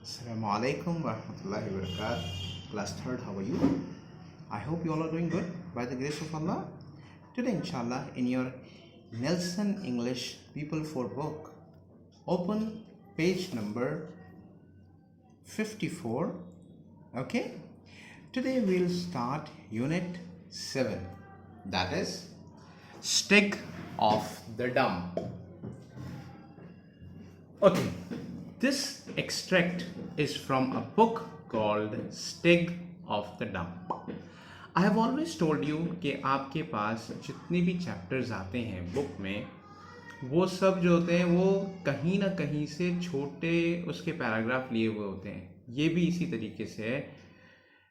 Assalamu alaikum wa rahmatullahi wa barakatuh. Class 3rd, how are you? I hope you all are doing good by the grace of Allah. Today, inshallah, in your Nelson English People 4 book, open page number 54. Okay? Today we'll start unit 7. That is Stick of the Dumb. Okay, this extract is from a book called Stig of the Dumb. I have always told you कि आपके पास जितने भी chapters आते हैं book में, वो सब जो होते हैं वो कहीं ना कहीं से छोटे उसके पैराग्राफ लिए हुए होते हैं। ये भी इसी तरीके से है।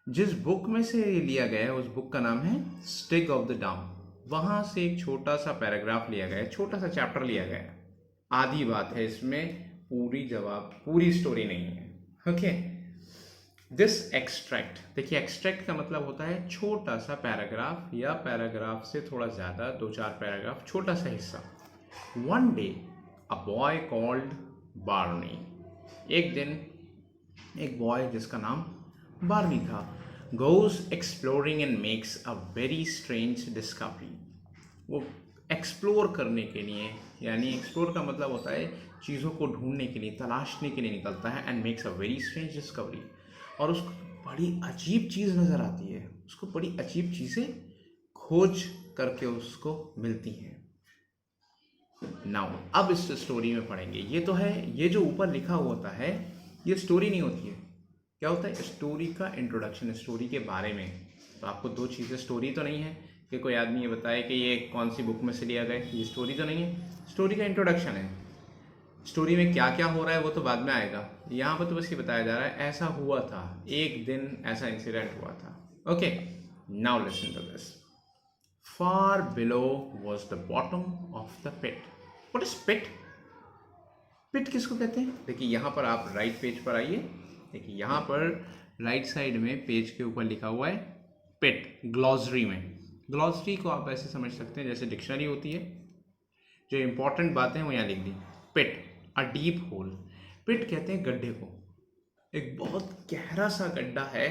जिस बुक में से ये लिया गया है उस बुक का नाम है स्टिग ऑफ द डम्ब। वहाँ से एक छोटा सा पैराग्राफ लिया गया है, छोटा सा चैप्टर लिया गया है। आधी बात है इसमें, पूरी स्टोरी नहीं है। ओके, दिस एक्सट्रैक्ट, देखिए एक्सट्रैक्ट का मतलब होता है छोटा सा पैराग्राफ या पैराग्राफ से थोड़ा ज़्यादा, 2-4 पैराग्राफ, छोटा सा हिस्सा। One day a boy called Barney, एक दिन एक बॉय जिसका नाम बार्नी था, goes exploring and makes a very strange discovery. वो एक्सप्लोर करने के लिए, यानी एक्सप्लोर का मतलब होता है चीज़ों को ढूंढने के लिए, तलाशने के लिए निकलता है, and makes a very strange discovery. और उसको बड़ी अजीब चीज़ नज़र आती है, उसको बड़ी अजीब चीज़ें खोज करके उसको मिलती हैं। नाउ अब इस स्टोरी में पढ़ेंगे। ये तो है, ये जो ऊपर लिखा होता है ये स्टोरी नहीं होती है। क्या होता है? स्टोरी का इंट्रोडक्शन, स्टोरी के बारे में। तो आपको दो चीज़ें, स्टोरी तो नहीं है कि कोई आदमी ये बताए कि ये कौन सी बुक में से लिया गया, ये स्टोरी तो नहीं है। स्टोरी का इंट्रोडक्शन है। स्टोरी में क्या क्या हो रहा है वो तो बाद में आएगा। यहाँ पर तो बस ये बताया जा रहा है ऐसा हुआ था, एक दिन ऐसा इंसिडेंट हुआ था। Okay, now listen to this. Far below was the bottom of the pit. What is pit? Pit किसको कहते हैं? देखिए यहाँ पर आप राइट पेज पर आइए। देखिए यहाँ पर राइट साइड में पेज के ऊपर लिखा हुआ है पिट, ग्लॉसरी में। ग्लॉसरी को आप ऐसे समझ सकते हैं जैसे डिक्शनरी होती है, जो इंपॉर्टेंट बातें हैं वो यहाँ लिख दी। पिट, अ डीप होल। पिट कहते हैं गड्ढे को, एक बहुत गहरा सा गड्ढा है,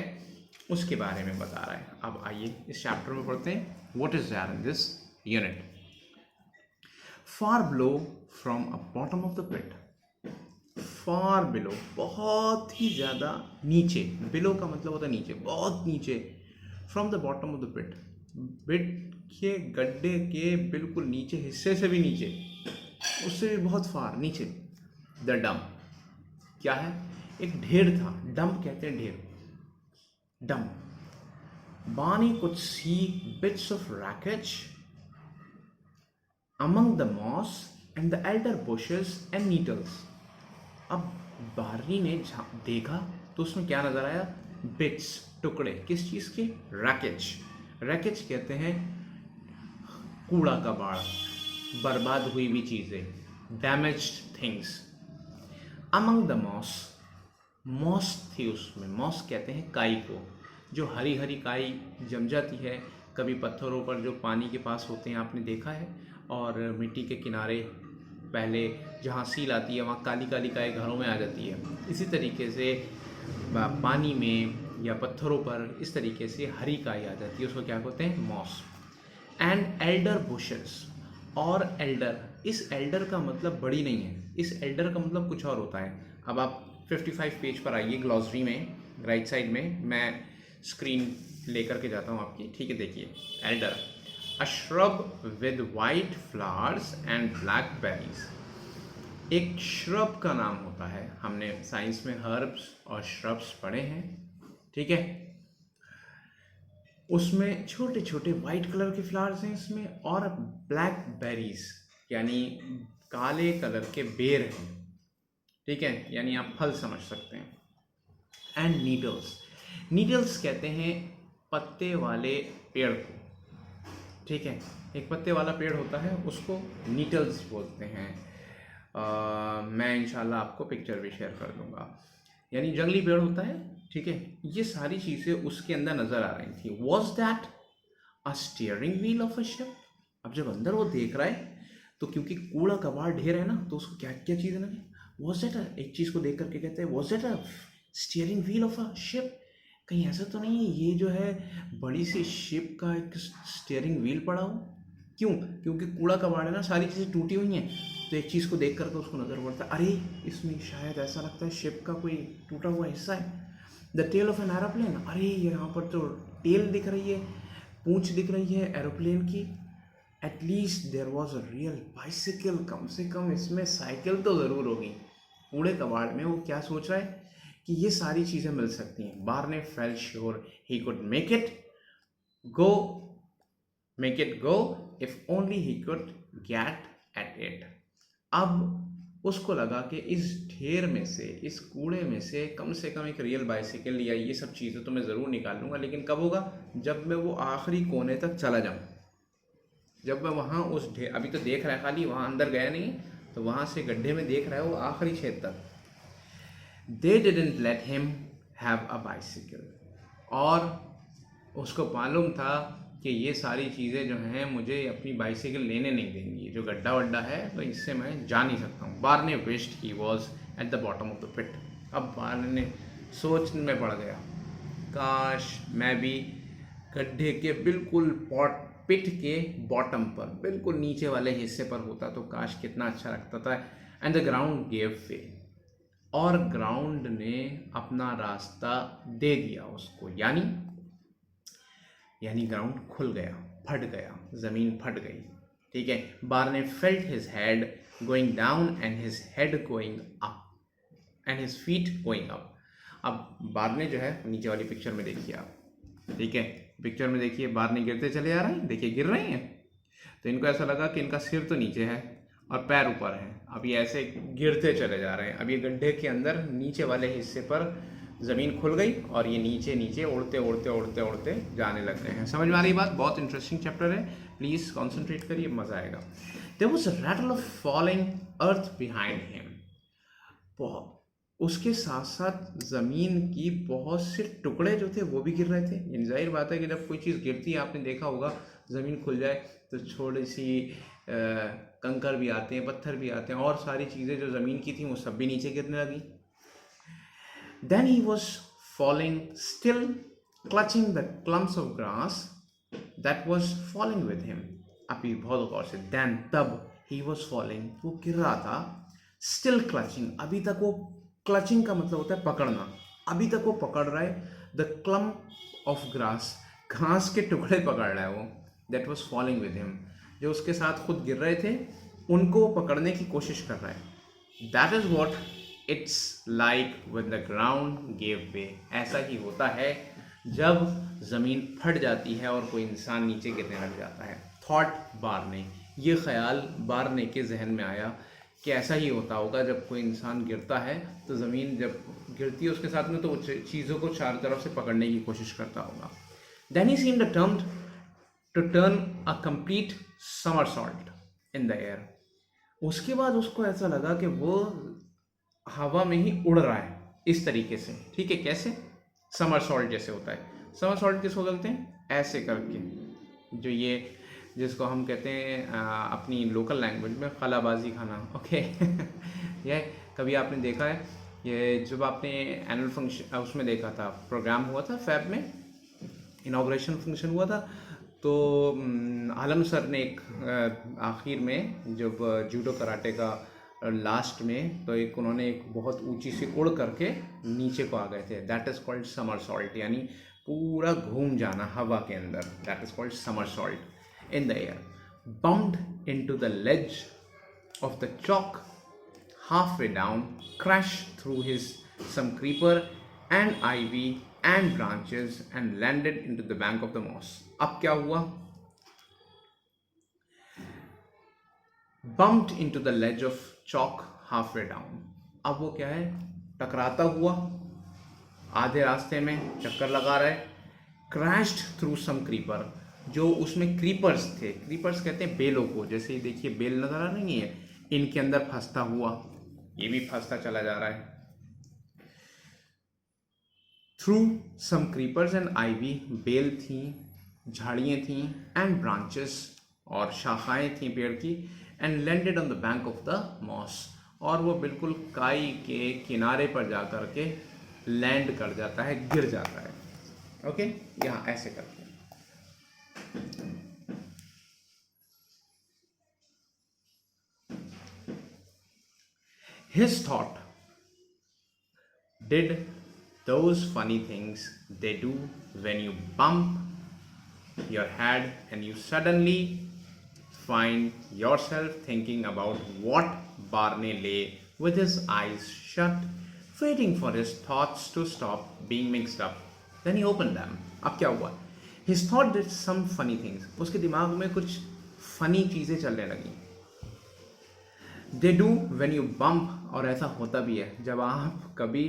उसके बारे में बता रहा है। अब आइए इस चैप्टर में पढ़ते हैं। What is there in this unit? Far below from a bottom of the pit. Far below, बहुत ही ज़्यादा नीचे। बिलो का मतलब होता है नीचे, बहुत नीचे। From the bottom of the pit, pit के गड्ढे के बिल्कुल नीचे हिस्से से भी नीचे, उससे भी बहुत फार नीचे। द डम्प, क्या है? एक ढेर था। डंप कहते हैं ढेर, डंप। बानी could see bits of wreckage among the moss and the elder bushes and needles. अब बार्नी ने देखा तो उसमें क्या नजर आया? बिट्स, टुकड़े। किस चीज के? रैकेज। रैकेज कहते हैं कूड़ा कबाड़, बर्बाद हुई हुई चीजें, damaged things. Among the moss, moss थी उसमें। मॉस कहते हैं काई को, जो हरी हरी काई जम जाती है कभी पत्थरों पर जो पानी के पास होते हैं, आपने देखा है। और मिट्टी के किनारे पहले जहाँ सील आती है वहाँ काली काली काई घरों में आ जाती है। इसी तरीके से पानी में या पत्थरों पर इस तरीके से हरी काई आ जाती है, उसको क्या कहते हैं? मॉस। एंड एल्डर बुशेस, और एल्डर, इस एल्डर का मतलब बड़ी नहीं है, इस एल्डर का मतलब कुछ और होता है। अब आप 55 पेज पर आइए ग्लॉसरी में, राइट साइड में। मैं स्क्रीन लेकर के जाता हूँ आपकी, ठीक है? देखिए, Elder, a shrub with white flowers and black berries. एक श्रब का नाम होता है, हमने साइंस में हर्ब्स और श्रब्स पढ़े हैं, ठीक है? उसमें छोटे छोटे वाइट कलर के फ्लावर्स हैं इसमें, और ब्लैक बेरीज यानी काले कलर के बेर हैं, ठीक है? यानी आप फल समझ सकते हैं। एंड नीडल्स, नीडल्स कहते हैं पत्ते वाले पेड़ को, ठीक है? एक पत्ते वाला पेड़ होता है उसको नीडल्स बोलते हैं। मैं इंशाल्लाह आपको पिक्चर भी शेयर कर दूंगा। यानी जंगली पेड़ होता है, ठीक है? ये सारी चीज़ें उसके अंदर नजर आ रही थी। Was that a steering wheel of a ship? अब जब अंदर वो देख रहा है तो क्योंकि कूड़ा कबाड़ ढेर है ना, तो उसको क्या क्या चीज़ लगी? वॉज दैट, एक चीज़ को देख करके कहते हैं was that a steering wheel of a ship, कहीं ऐसा तो नहीं है ये जो है बड़ी सी शिप का एक स्टीयरिंग व्हील पड़ा हो? क्यों? क्योंकि कूड़ा कबाड़ है ना, सारी चीज़ें टूटी हुई हैं, तो एक चीज़ को देख करके उसको नज़र पड़ता है, अरे इसमें शायद ऐसा लगता है शिप का कोई टूटा हुआ हिस्सा है। The tail of an aeroplane, अरे यहाँ पर तो टेल दिख रही है, पूंछ दिख रही है एरोप्लेन की। At least there was a real bicycle, कम से कम इसमें साइकिल तो ज़रूर होगी। कूड़े कबाड़ में वो क्या सोच रहा है कि ये सारी चीज़ें मिल सकती हैं। Barney felt sure he could go make it go if only he could get at it. अब उसको लगा कि इस ढेर में से, इस कूड़े में से कम एक रियल बाइसिकल या ये सब चीज़ें तो मैं ज़रूर निकाल लूँगा, लेकिन कब होगा? जब मैं वो आखिरी कोने तक चला जाऊँ, जब मैं वहाँ उस ढेर, अभी तो देख रहा है खाली, वहाँ अंदर गया नहीं, तो वहाँ से गड्ढे में देख रहा है वो आखिरी छेद तक। They didn't let him have a bicycle, और उसको मालूम था कि ये सारी चीज़ें जो हैं मुझे अपनी बाइसिकल लेने नहीं देंगी, जो गड्ढा वड्ढा है तो इससे मैं जा नहीं सकता हूँ। Barney wished he was at the bottom of the pit. अब बार्ने सोच में पड़ गया, काश मैं भी गड्ढे के बिल्कुल पिट के बॉटम पर, बिल्कुल नीचे वाले हिस्से पर होता तो काश कितना अच्छा लगता था। एंड द ग्राउंड गेव वे, और ग्राउंड ने अपना रास्ता दे दिया उसको, यानी ग्राउंड खुल गया, फट गया, ज़मीन फट गई। ठीक है। Barney felt his head going down and his head going up and his feet going up. अब बार्ने जो है, नीचे वाली पिक्चर में देखिए आप, ठीक है, पिक्चर में देखिए बार्ने गिरते चले जा रहे हैं, देखिए गिर रहे हैं, तो इनको ऐसा लगा कि इनका सिर तो नीचे है और पैर ऊपर है, अब ये ऐसे गिरते चले जा रहे हैं। अब ये गड्ढे के अंदर नीचे वाले हिस्से पर ज़मीन खुल गई और ये नीचे नीचे उड़ते उड़ते उड़ते उड़ते जाने लग गए हैं। समझ में आ रही बात? बहुत इंटरेस्टिंग चैप्टर है, प्लीज़ कॉन्सेंट्रेट करिए, मज़ा आएगा। There was a rattle of falling earth behind him, उसके साथ साथ ज़मीन की बहुत से टुकड़े जो थे वो भी गिर रहे थे। यानी जाहिर बात है कि जब कोई चीज़ गिरती है, आपने देखा होगा ज़मीन खुल जाए तो थोड़ी सी कंकर भी आते हैं, पत्थर भी आते हैं, और सारी चीज़ें जो ज़मीन की थी वो सब भी नीचे गिरने लगी। Then he was falling, still clutching the clumps of grass that was falling with him. अभी बहुत गौर से, then तब he was falling, वो गिर रहा था, still clutching, अभी तक वो, clutching का मतलब होता है पकड़ना, अभी तक वो पकड़ रहा है, the clump of grass, घास के टुकड़े पकड़ रहा है वो, that was falling with him, जो उसके साथ खुद गिर रहे थे उनको पकड़ने की कोशिश कर रहा है। That is what it's like when the ground gave way, ऐसा ही होता है जब ज़मीन फट जाती है और कोई इंसान नीचे गिरने लग जाता है। थॉट बार्ने, ये ख्याल बार्ने के जहन में आया कि ऐसा ही होता होगा जब कोई इंसान गिरता है तो ज़मीन जब गिरती है उसके साथ में तो वो चीज़ों को चारों तरफ से पकड़ने की कोशिश करता होगा। Then he seemed determined to turn a complete somersault in the air, उसके बाद उसको ऐसा लगा कि वो हवा में ही उड़ रहा है इस तरीके से। ठीक है, कैसे? समरसॉल्ट जैसे होता है। समरसॉल्ट किसको बोलते हैं? ऐसे करके, जो ये जिसको हम कहते हैं अपनी लोकल लैंग्वेज में खलाबाजी खाना। ओके यह कभी आपने देखा है, ये जब आपने एनुअल फंक्शन उसमें देखा था, प्रोग्राम हुआ था फैब में, इनाग्रेशन फंक्शन हुआ था, तो आलम सर ने एक आखिर में जब जूडो कराटे का लास्ट में, तो एक उन्होंने एक बहुत ऊंची से उड़ करके नीचे को आ गए थे। दैट इज़ कॉल्ड समरसॉल्ट, यानी पूरा घूम जाना हवा के अंदर। That is called somersault in the air. Bumped into the ledge of the chalk halfway down, crashed through his some creeper and ivy and branches and landed into the bank of the moss. अब क्या हुआ? Bumped into the ledge of chalk halfway down. अब वो क्या है? टकराता हुआ आधे रास्ते में चक्कर लगा रहा है। Crashed through some creeper, जो उसमें क्रीपर्स थे, क्रीपर्स कहते हैं बेलों को, जैसे देखिए बेल नजर आ रही है, इनके अंदर फंसता हुआ, ये भी फंसता चला जा रहा है। Through some creepers and ivy, बेल थी, झाड़ियाँ थी, एंड ब्रांचेस, और शाखाएं थी पेड़ की, and landed on the bank of the moss, और वो बिल्कुल काई के किनारे पर जा कर के लैंड कर जाता है, गिर जाता है। ओके, यहाँ ऐसे करके his thought did those funny things they do when you bump your head and you suddenly find yourself thinking about what Barney lay with his eyes shut, waiting for his thoughts to stop being mixed up. Then he opened them. अब क्या हुआ? His thought did some funny things. उसके दिमाग में कुछ funny चीज़ें चलने लगी। They do when you bump, और ऐसा होता भी है जब आप कभी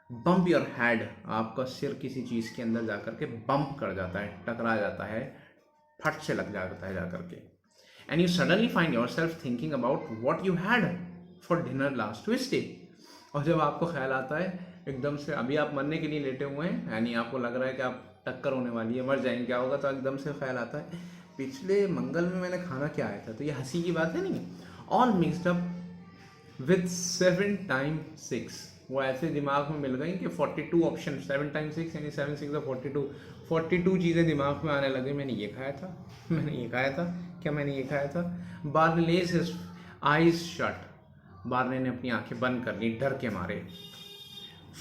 बम्प योर हेड, आपका सिर किसी चीज़ के अंदर जाकर के बम्प कर जाता है, टकरा जाता है, फट से लग जाता है जाकर के, and you suddenly find your self thinking about what you had for dinner last Tuesday. और जब आपको ख्याल आता है एकदम से, अभी आप मरने के लिए लेटे हुए हैं, यानी आपको लग रहा है कि आप टक्कर होने वाली है, मर जाएंगे, क्या होगा, तो एकदम से ख्याल आता है पिछले मंगल में मैंने खाना क्या आया था। तो ये हंसी की बात है नहीं, all mixed up with 7 times 6। वो ऐसे दिमाग में मिल गई कि 42 ऑप्शन, 7 times 6 यानी 7 6 42 चीज़ें दिमाग में आने लगी। मैंने ये खाया था, मैंने ये खाया था, क्या मैंने ये खाया था। Barney lays his eyes shut, Barney ने अपनी आंखें बंद कर ली डर के मारे।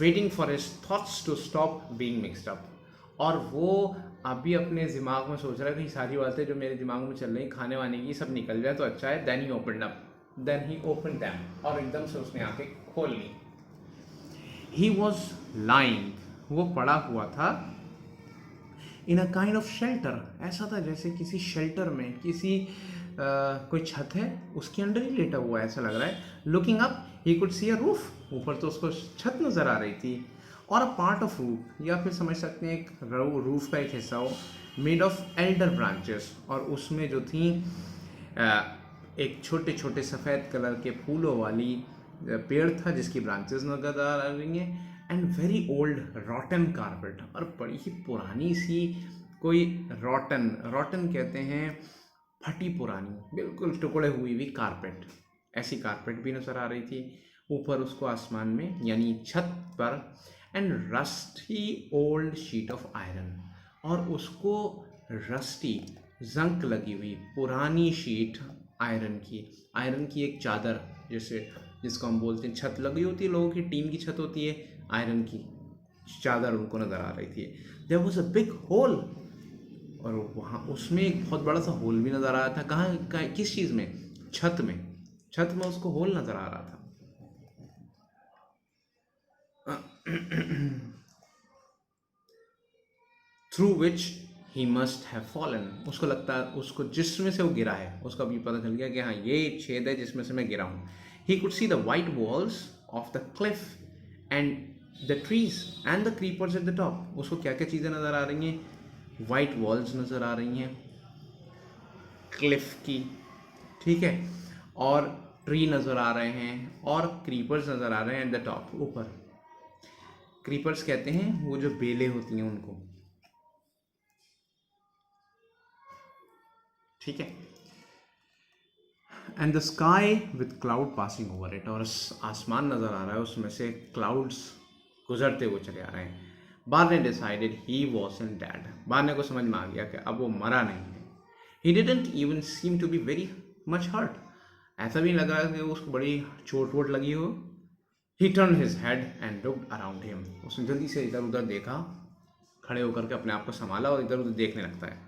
Waiting for his thoughts to stop being mixed up, और वो अभी अपने दिमाग में सोच रहा है कि सारी बातें जो मेरे दिमाग में चल रही खाने वाने की सब निकल जाए तो अच्छा है। देन ही ओपनड देम, और एकदम से उसने आंखें खोल ली। ही वॉज लाइंग, वो पड़ा हुआ था, इन अ काइंड ऑफ शेल्टर, ऐसा था जैसे किसी शेल्टर में, किसी कोई छत है उसके अंदर ही लेटा हुआ ऐसा लग रहा है। Looking up he could C a roof, ऊपर तो उसको छत नज़र आ रही थी, और अ पार्ट ऑफ रूफ, या फिर समझ सकते हैं एक रूफ का एक हिस्सा हो, मेड ऑफ एल्डर ब्रांचेस, और उसमें जो थी एक छोटे छोटे सफ़ेद कलर के फूलों वाली पेड़ था जिसकी ब्रांचेस नजर आ रही हैं, एंड वेरी ओल्ड रॉटन कारपेट, और बड़ी ही पुरानी सी कोई रॉटन कहते हैं फटी पुरानी, बिल्कुल टुकड़े हुई हुई कारपेट, ऐसी कारपेट भी नज़र आ रही थी ऊपर उसको आसमान में, यानी छत पर। And rusty old sheet of iron, और उसको रस्टी जंक लगी हुई पुरानी शीट आयरन की एक चादर, जैसे जिसको हम बोलते हैं छत लगी होती है लोगों की, टीन की छत होती है, आयरन की चादर उनको नज़र आ रही थी। There was a big hole, और वहाँ उसमें एक बहुत बड़ा सा होल भी नज़र आ रहा था। कहाँ किस चीज़ में? छत में उसको होल नज़र आ रहा था। Through which he must have fallen, उसको लगता है, उसको जिसमें से वो गिरा है उसको अभी पता चल गया कि हाँ ये छेद है जिसमें से मैं गिरा हूँ। ही could see the white walls of the Cliff and the trees and the creepers at the top. उसको क्या क्या चीज़ें नज़र आ रही हैं? वाइट वॉल्स नज़र आ रही हैं क्लिफ की, ठीक है, और ट्री नज़र आ रहे हैं, और क्रीपर्स नज़र आ रहे हैं एट द टॉप, ऊपर। क्रीपर्स कहते हैं वो जो बेलें होती हैं उनको, ठीक है। And the sky with cloud passing over it, और आसमान नज़र आ रहा है उसमें से क्लाउड्स गुजरते हुए चले आ रहे हैं। बार्ने डिसाइडेड ही वॉजंट डेड, बार्ने को समझ में आ गया कि अब वो मरा नहीं है। He didn't even seem to be very much hurt, ऐसा भी लग रहा है कि उसको बड़ी चोट वोट लगी हो। ही turn his head and looked around him, उसने जल्दी से इधर उधर देखा, खड़े होकर के अपने आप को संभाला और इधर उधर देखने लगता है।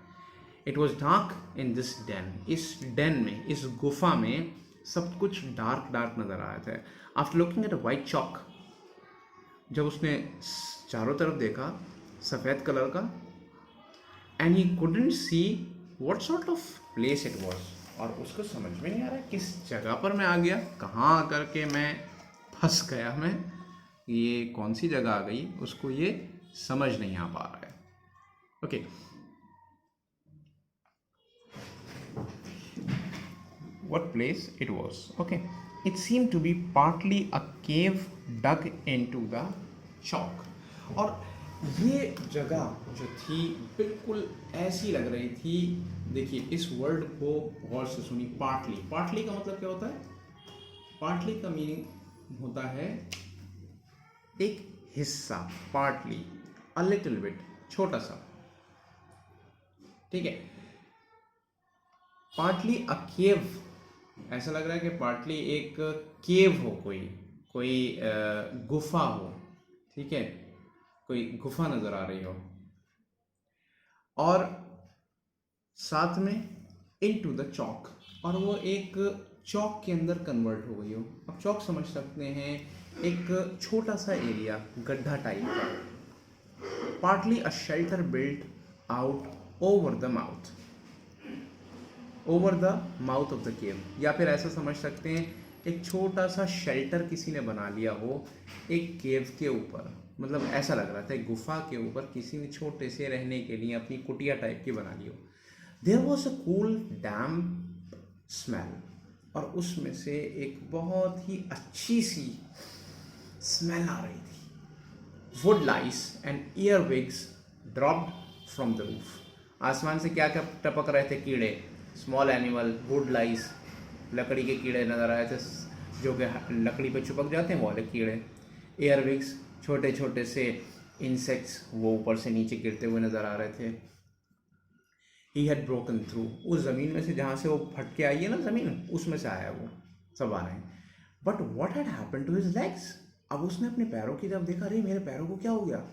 It was dark in this den, इस डेन में, इस गुफा में सब कुछ डार्क नज़र आ रहा था। After looking at a white chalk, जब उसने चारों तरफ देखा सफ़ेद कलर का, and he couldn't see what sort of place it was, और उसको समझ में नहीं आ रहा किस जगह पर मैं आ गया, कहाँ आकर के मैं फंस गया, मैं ये कौन सी जगह आ गई, उसको ये समझ नहीं आ पा रहा है। Okay, what place it was. Okay, it seemed to be partly a cave dug into the chalk, और ये जगह जो थी बिल्कुल ऐसी लग रही थी। देखिए इस वर्ड को गौर से सुनी, पार्टली का मतलब क्या होता है? पार्टली का मीनिंग होता है एक हिस्सा, पार्टली, अ लिटिल बिट, छोटा सा, ठीक है। पार्टली अ केव, ऐसा लग रहा है कि पार्टली एक केव हो, कोई कोई गुफा हो, ठीक है, कोई गुफा नजर आ रही हो, और साथ में इनटू द चौक, और वो एक चौक के अंदर कन्वर्ट हो गई हो। अब चौक समझ सकते हैं, एक छोटा सा एरिया, गड्ढा टाइप का। Partly a shelter built out over the mouth, over the mouth of the केव, या फिर ऐसा समझ सकते हैं एक छोटा सा शेल्टर किसी ने बना लिया हो एक केव के ऊपर, मतलब ऐसा लग रहा था एक गुफा के ऊपर किसी ने छोटे से रहने के लिए अपनी कुटिया टाइप की बना ली हो। There was a cool damp smell, और उसमें से एक बहुत ही अच्छी सी स्मेल आ रही थी। Wood lice and earwigs dropped from the roof, आसमान से क्या क्या टपक रहे थे, कीड़े, स्मॉल एनिमल, वुड लाइस, लकड़ी के कीड़े नज़र आए थे जो कि लकड़ी पे चिपक जाते हैं, वो वाले कीड़े। एयर विग्स, छोटे छोटे से इंसेक्ट्स, वो ऊपर से नीचे गिरते हुए नज़र आ रहे थे। ही हैड ब्रोकन थ्रू, उस ज़मीन में से जहाँ से वो फट के आई है ना ज़मीन, उसमें से आया वो सब आ रहे हैं। But what had happen to his legs, अब उसने अपने पैरों की जब देखा, अरे मेरे पैरों को क्या हो गया।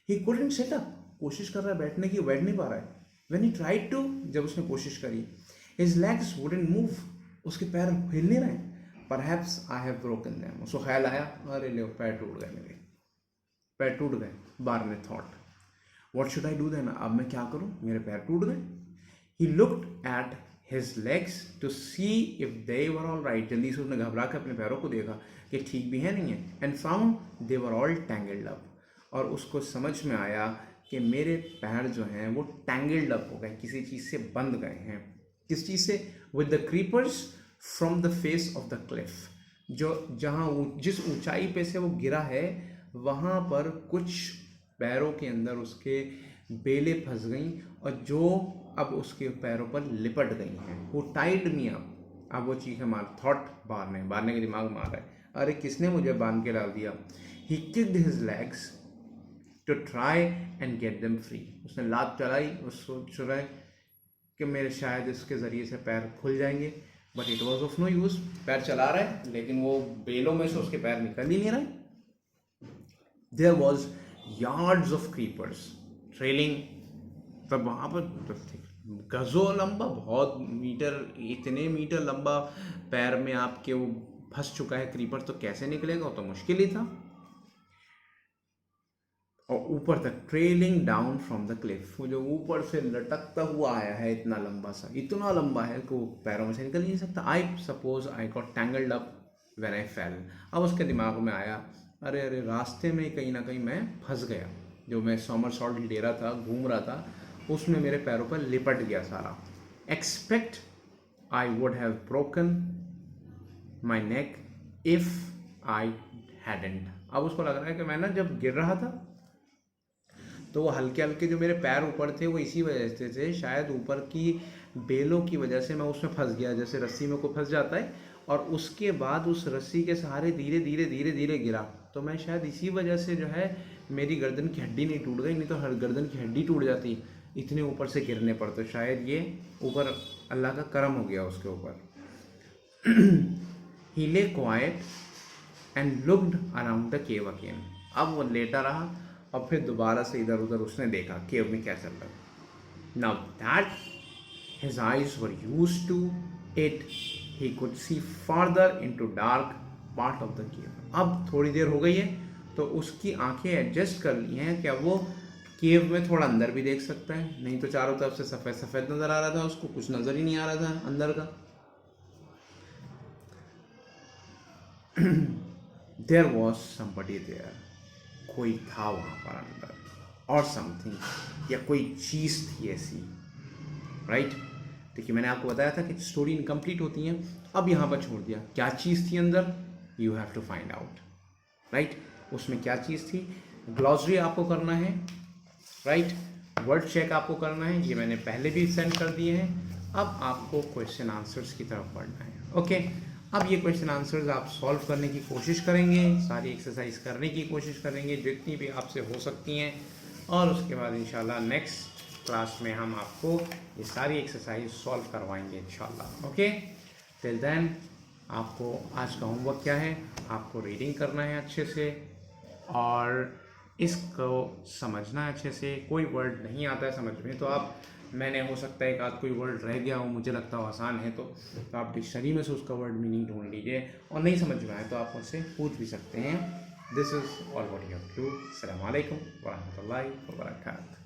ही कुडंट सिट अप, कोशिश कर रहा है बैठने की, बैठ नहीं पा रहा है। व्हेन ही ट्राइड टू, जब उसने कोशिश करी, हिज लेग्स वुडंट मूव, उसके पैर हिल नहीं रहे। Perhaps I have broken them, उसको ख्याल आया, अरे ले पैर टूट गए मेरे, पैर टूट गए। बार ने thought, what should I do then, अब मैं क्या करूं, मेरे पैर टूट गए। He looked at his legs to see if they were all right, जल्दी से उसने घबरा कर अपने पैरों को देखा कि ठीक भी है नहीं है। And found they were all tangled up, और उसको समझ में आया कि मेरे पैर जो हैं वो टैंगल्ड अप हो गए, किसी चीज़ से बंध गए हैं। किस चीज़ से? With the creepers from the face of the Cliff, जो जहाँ जिस ऊंचाई पे से वो गिरा है वहाँ पर कुछ पैरों के अंदर उसके बेलें फंस गईं, और जो अब उसके पैरों पर लिपट गई हैं। वो टाइड मी अप, अब वो चीखें मार, थॉट बारने के दिमाग में आ रहा है, अरे किसने मुझे बांध के डाल दिया। He kicked his legs to try and get them free, उसने लात चलाई और सोच रहा है कि मेरे शायद इसके ज़रिए से पैर खुल जाएंगे, but it was of no use. पैर चला रहा है लेकिन वो बेलों में से उसके पैर निकल ही नहीं रहे। There was yards of creepers trailing, तब वहाँ पर गज़ों लंबा, बहुत मीटर, इतने मीटर लंबा पैर में आपके वो फंस चुका है क्रीपर, तो कैसे निकलेगा, वो तो मुश्किल ही था। और ऊपर तक trailing down from the Cliff, वो जो ऊपर से लटकता हुआ आया है, इतना लंबा सा, इतना लंबा है कि वो पैरों में से निकल नहीं सकता। I suppose I got tangled up when I fail, अब उसके दिमाग में आया, अरे अरे रास्ते में कहीं ना कहीं मैं फंस गया, जो मैं सोमरसॉल्ट ले रहा था, घूम रहा था, उसमें मेरे पैरों पर लिपट गया सारा। Expect I would have broken my neck if I hadn't, अब उसको लग रहा है कि मैं ना जब गिर रहा था तो वो हल्के हल्के जो मेरे पैर ऊपर थे वो इसी वजह से थे, शायद ऊपर की बेलों की वजह से मैं उसमें फंस गया, जैसे रस्सी में कोई फंस जाता है, और उसके बाद उस रस्सी के सहारे धीरे धीरे धीरे धीरे गिरा, तो मैं शायद इसी वजह से जो है मेरी गर्दन की हड्डी नहीं टूट गई, नहीं तो हर गर्दन की हड्डी टूट जाती इतने ऊपर से गिरने पर, तो शायद ये ऊपर अल्लाह का करम हो गया उसके ऊपर। ही ले quiet and looked around the cave again, अब वो लेटा रहा और फिर दोबारा से इधर उधर उसने देखा केव में क्या चल रहा है। Now that his eyes were used to it, he could see further into dark part of the cave, अब थोड़ी देर हो गई है तो उसकी आंखें एडजस्ट कर ली हैं कि अब वो केव में थोड़ा अंदर भी देख सकता है, नहीं तो चारों तरफ से सफ़ेद सफ़ेद नज़र आ रहा था, उसको कुछ नज़र ही नहीं आ रहा था अंदर का। देयर वॉज समबडी देयर, कोई था वहाँ पर अंदर, और समथिंग, या कोई चीज़ थी ऐसी, राइट। देखिए मैंने आपको बताया था कि स्टोरी इनकम्प्लीट होती हैं, अब यहाँ पर छोड़ दिया, क्या चीज़ थी अंदर, you have to find out, right. उसमें क्या चीज़ थी, ग्लॉसरी आपको करना है, राइट, वर्ड चेक आपको करना है, ये मैंने पहले भी सेंड कर दिए हैं, अब आपको क्वेश्चन आंसर्स की तरफ बढ़ना है, ओके। अब ये क्वेश्चन आंसर्स आप सॉल्व करने की कोशिश करेंगे, सारी एक्सरसाइज करने की कोशिश करेंगे जितनी भी आपसे हो सकती हैं, और उसके बाद इंशाल्लाह नेक्स्ट क्लास में हम आपको ये सारी एक्सरसाइज सॉल्व करवाएंगे इंशाल्लाह। ओके, टिल देन आपको आज का होमवर्क क्या है, आपको रीडिंग करना है अच्छे से और इसको समझना है अच्छे से। कोई वर्ड नहीं आता है समझ में तो आप, मैंने हो सकता है एक आध कोई वर्ड रह गया हो, मुझे लगता हो आसान है तो आप डिक्शनरी में से उसका वर्ड मीनिंग ढूंढ लीजिए, और नहीं समझ में आए तो आप मुझसे पूछ भी सकते हैं। This is all what you have to do. अस्सलाम वालेकुम व रहमतुल्लाहि व बरकातहू।